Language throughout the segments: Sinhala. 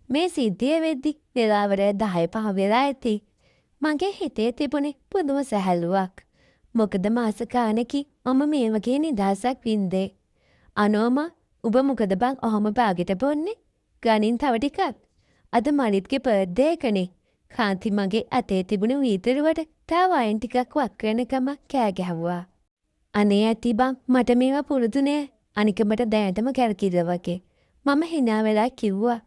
මේ සිද්ධිය වෙද්දි වෙලාවට 10:05 වෙලා ඇති. මගේ හිතේ තිබුණේ පුදුම සැහැල්ලුවක්. මොකද මාස ගානකින් මම මේ වගේ නිදහසක් වින්දේ. අනෝම ඔබ මොකද බං ඔහොම බාගෙට බොන්නේ? ගනින් තව ටිකක්. අද මලිත්ගේ බර්ත්ඩේ එකනේ. කාන්ති මගේ අතේ තිබුණු වීදුරුවට තව වයින් ටිකක් වක් වෙනකම කෑ ගැහුවා. අනේ ඇති බං මට මේවා පුරුදු නෑ. අනික මට දැනටම කැරකිලා වගේ. මම hina වෙලා කිව්වා.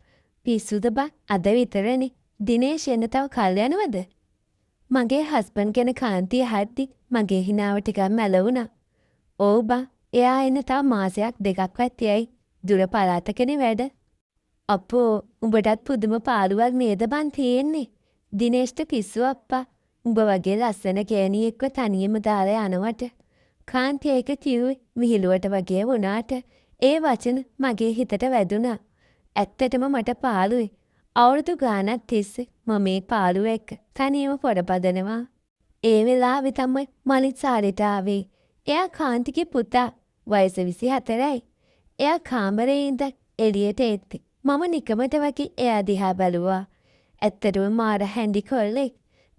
පිස්සුද බං අද විතරනේ. දිනේෂ් එන්න තව කල් යනවද? මගේ හස්බන්ඩ් ගැන කාන්තිය හද්දි මගේ හිනාව ටිකක් මැලවුණා. ඔව් බං එයා එන්න තව මාසයක් දෙකක්වත් යයි. දුර පළාතකනේ වැඩ. අපෝ උඹටත් පුදුම පාළුවක් නේද බං තියෙන්නේ. දිනේෂ්ට පිස්සු අප්පා. උඹ වගේ ලස්සන ගෑණියෙක්ව තනියම දාලා යනවට. කාන්තිය ඒක කිව්වේ විහිළුවට වගේ වුණාට ඒ වචන මගේ හිතට වැදුනා. ඇත්තටම මට පාළුයි. අවුරුදු ගානක් තිස්සේ මම මේ පාළුව එක්ක තනියම පොඩපදනවා. ඒ වෙලාවේ තමයි මලිත් සාරේට ආවේ. එයා කාන්තිගේ පුතා. වයස 24යි. එයා කාමරේ ඉඳන් එළියට එද්දි මම නිකමට වගේ එයා දිහා බැලුවා. ඇත්තටම මාර හැන්ඩි කොල්ලෙක්.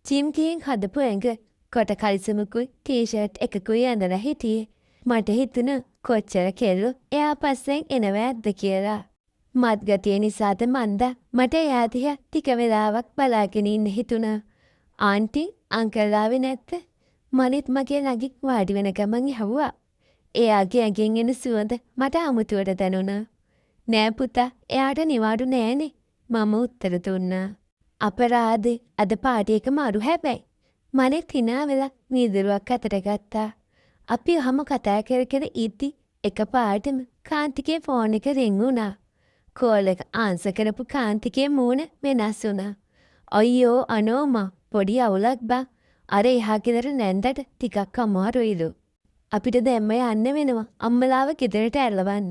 ජිම් ගිහින් හදපු ඇඟ කොට කලිසමකුයි ටී-ෂර්ට් එකකුයි ඇඳලා හිටියේ. මට හිතුණා කොච්චර කෙල්ලෝ එයා පස්සෙන් එනව ඇද්ද කියලා. මත්ගතිය නිසාද මන්ද මට එයා දිහා ටික වෙලාවක් බලාගෙන ඉන්න හිතුණා. ආන්ටි අංකල් ආවේ නැත්ද? මලිත් මගේ ළඟින් වාඩි වෙන ගමන් ඇහුවා. එයාගේ ඇඟෙන් එන සුවඳ මට අමුතුවට දැනුණා. නෑ පුතා එයාට නිවාඩු නෑනේ. මම උත්තර දුන්නා. අපරාධේ අද පාටි එක මාරු හැබැයි. මලිත් hina වෙලා වීදුරුවක් අතට ගත්තා. අපි ඔහම කතා කර කර ඉද්දි එකපාරටම කාන්තිගේ ෆෝන් එක රින් වුණා. කෝල් එක ආන්සර් කරපු කාන්තිගේ මූණ වෙනස් වුණා. අයියෝ අනෝමා පොඩි අවුලක් බං. අර එහා ගෙදර නැන්දට ටිකක් අමාරුයිලු. අපිට දැම්ම යන්න වෙනවා අම්මලාව ගෙදරට ඇරලවන්න.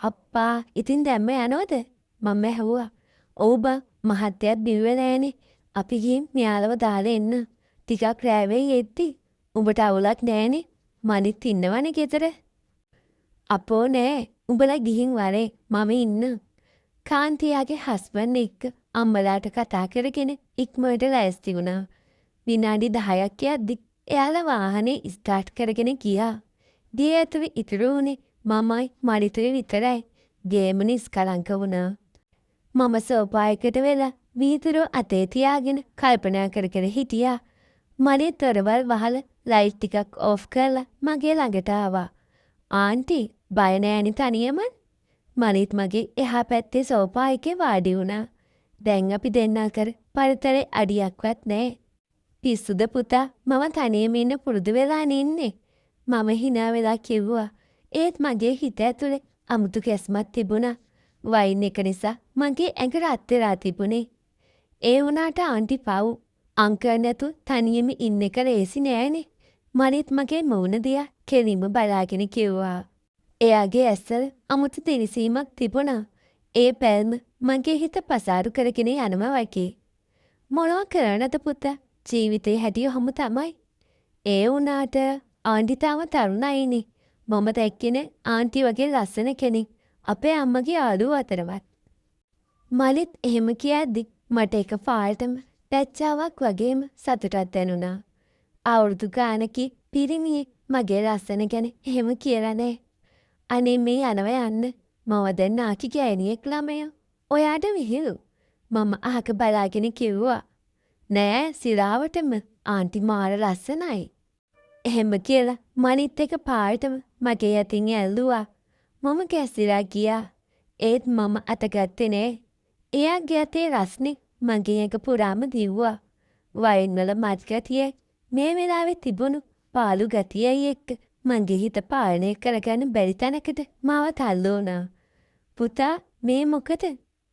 අප්පා ඉතින් දැම්ම යනවද? මම ඇහුවා. ඔව් බං මහත්තයත් බිව්වේ නෑනේ. අපි ගිහින් මෙයාලව දාලා එන්න. ටිකක් රෑ වෙයි එද්දි. උඹට අවුලක් නෑනේ. මනිත් ඉන්නවනේ ගෙදර. අපෝ නෑ. උඹලා ගිහින් වරේ මම ඉන්න. කාන්තියාගේ හස්බන්ඩ් එක්ක අම්මලාට කතා කරගෙන ඉක්මනට ලෑස්ති වුණා. විනාඩි 10ක් යද්දි එයාලා වාහනේ ස්ටාර්ට් කරගෙන ගියා. ගේ ඇතුලේ ඉතුරු වුණේ මමයි මලිතුයි විතරයි. ගේම නිස්කලංක වුණා. මම සෝපායකට වෙලා වීදුරුව අතේ තියාගෙන කල්පනා කර කර හිටියා. මලිත් දොරවල් වහලා ලයිට් ටිකක් ඔෆ් කරලා මගේ ළඟට ආවා. ආන්ටි බය නෑනේ තනියම? මලිත් මගේ එහා පැත්තේ සෝපා එකේ වාඩි වුණා. දැන් අපි දෙන්න අතර පරතරේ අඩියක්වත් නෑ. පිස්සුද පුතා මම තනියම ඉන්න පුරුදු වෙලා ඉන්නේ. මම hina වෙලා කිව්වා. ඒත් මගේ හිත ඇතුලේ අමුතු කැස්මක් තිබුණා. වයින් එක නිසා මගේ ඇඟ රත් වෙලා තිබුණේ. ඒ වුණාට ආන්ටි පව්. අංකල් නැතු තනියම ඉන්න එක ලේසි නෑනේ. මලිත් මගේ මූණ දිහා කෙලින්ම බලාගෙන කිව්වා. එයාගේ ඇස්වල අමුතු දිලිසීමක් තිබුණා. ඒ පැල්ම මගේ හිත පසාරු කරගෙන යනවා වගේ. මොනවා කරන්නද පුතා? ජීවිතේ හැටි ඔහොම තමයි. ඒ වුණාට ආන්ටි තාම තරුණයිනේ. මම දැක්කේ ආන්ටි වගේ ලස්සන කෙනෙක් අපේ අම්මගේ යාළුවෝ අතරවත්. මලිත් එහෙම කියද්දි මට එක පාටම පැච්චාවක් වගේම සතුටක් දැනුණා. අවුරුදු ගානකී පිරිමියෙක් මගේ ලස්සන ගැන එහෙම කියලා නෑ. අනේ මේ යනවා යන්න. මම දැන් නාකි ගෑණියෙක් ළමයා. ඔයාට විහිළු. මම අහක බලාගෙන කිව්වා. නෑ සිරාවටම ආන්ටි මාර ලස්සනයි. එහෙම කියලා මනිත් එක පාටම මගේ අතින් ඇල්ලුවා. මම කැසිලා ගියා. ඒත් මම අතගත්තේ නෑ. එයාගේ අතේ රස්නේ මගේ එක පුරාම දිව්වා. වයින් වල මත්ගතිය මේ වෙලාවේ තිබුණු පාළු ගතියයි එක්ක මගේ හිත පාලනය කරගන්න බැරි තැනකට මාව තල්ලු වුණා. පුතා මේ මොකද?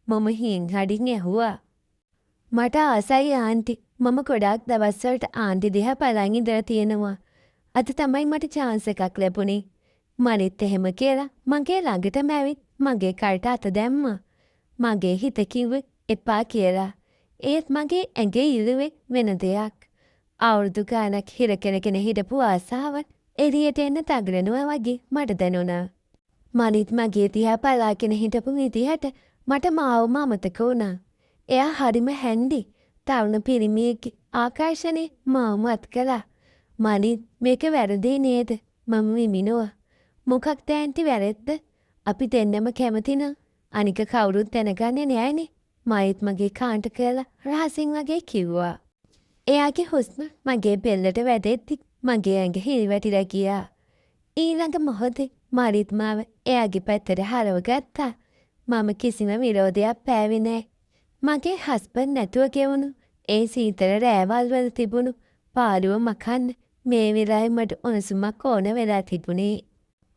මම හින් හඩින් ඇහුවා. මට ආසයි ආන්ටි. මම ගොඩාක් දවස්වලට ආන්ටි දිහා බලන් ඉඳලා තියෙනවා. අද තමයි මට chance එකක් ලැබුණේ. මලිත් එහෙම කියලා මගේ ළඟටම ඇවිත් මගේ කයට අත දැම්මා. මගේ හිත කිව්වේ එපා කියලා. ඒත් මගේ ඇඟේ ඉල්ලුවේ වෙන දෙයක්. අවුරුදු ගානක් හිර කරගෙන හිටපු ආසාවන් එළියට එන්න තගලනවා වගේ මට දැනුණා. මලිත් මගේ දිහා බලාගෙන හිටපු විදිහට මට මාවම අමතක වුණා. එයා හරිම හැන්ඩි. තරුණ පිරිමියෙක්ගේ ආකර්ෂණය මාවම අත් කළා. මනිත් මේක වැරදි නේද? මම විමිනුවා. මොකක්ද ඇන්ටි වැරද්ද? අපි දෙන්නම කැමති නම් අනික කවුරුත් දැනගන්නේ නෑනේ. මයිත් මගේ කාන්ට කියලා රහසින් වගේ කිව්වා. එයාගේ හුස්ම මගේ බෙල්ලට වැදෙද්දි මගේ ඇඟ හිරිවැටිලා ගියා. ඊළඟ මොහොතේ මරිත් මාව එයාගේ පැත්තට හරව ගත්තා. මම කිසිම විරෝධයක් පෑවේ නෑ. මගේ හස්බන්ඩ් නැතුව ගෙවුණු ඒ සීතල රෑවල් වල තිබුණු පාළුව මකන්න මේ වෙලාවේ මට උණුසුමක් ඕන වෙලා තිබුණේ.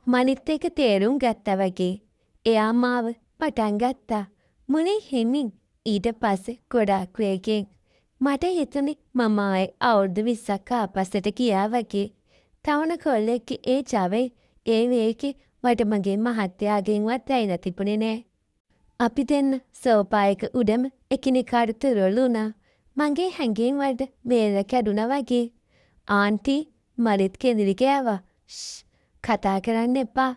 මනිත් එක තේරුම් ගත්තා වගේ. එයා මාව පටන් ගත්තා. මුලින් හිමින් ඊට පස්සේ ගොඩාක් වේගෙන්. මට හිතුනේ මම ආයේ අවුරුදු 20ක් ආපස්සට ගියා වගේ. තවන කොල්ලෙක්ගේ ඒ ජවයේ ඒ වේගේ මට මගේ මහත්තයාගෙන්වත් ඇයිලා තිබුණේ නෑ. අපි දෙන්න සෝපායක උඩම එකිනෙකාට තුරොල් වුණා. මගේ හැඟීම් වලට බේර කැඩුනා වගේ. ආන්ටි මරිත් කෙඳිරි ගෑවා. කතා කරන්න එපා.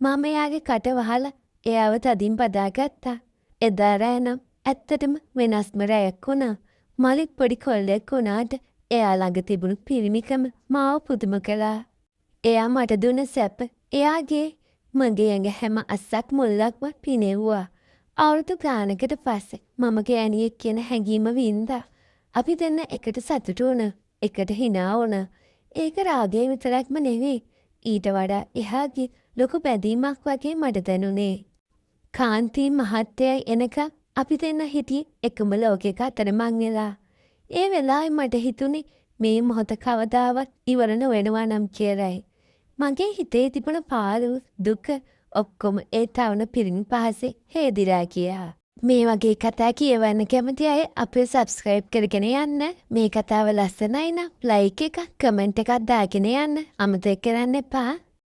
මම එයාගේ කට වහලා එයාව තදින් බදාගත්තා. එදා රෑ නම් ඇත්තටම වෙනස්ම රැයක් වුණා. මලිත් පොඩි කොල්ලෙක් වුණාට එයා ළඟ තිබුණු පිරිමිකම මාව පුදුම කළා. එයා මට දුන්න සැප එයාගේ මගේ ඇඟ හැම අස්සක් මුල්ලක්ම පිනෙව්වා. අවුරුදු ගානකට පස්සේ මම ගෑණියෙක් කියන හැඟීම වින්දා. අපි දෙන්න එකට සතුටු වුණා. එකට hina වුණා. ඒක රාගය විතරක්ම නෙවෙයි. ඊට වඩා එහාගේ ලොකු බැඳීමක් වගේ මට දැනුනේ. කාන්ති මහත්තයයි එනකම් අපි දෙන්න හිටියේ එකම ලෝකයක අතරමං වෙලා. ඒ වෙලාවේ මට හිතුනේ මේ මොහොත කවදාවත් ඉවර නොවෙනවා නම් කියලායි. මගේ හිතේ තිබුණ පාළුව දුක ඔක්කොම ඒ තවන පිරිමි පහසේ හේදිලා ගියා. මේ වගේ කතා කියවන්න කැමති අය අපේ සබ්ස්ක්‍රයිබ් කරගෙන යන්න. මේ කතාව ලස්සනයි නම් ලයික් එකක් කමෙන්ට් එකක් දාගෙන යන්න අමතක කරන්න එපා.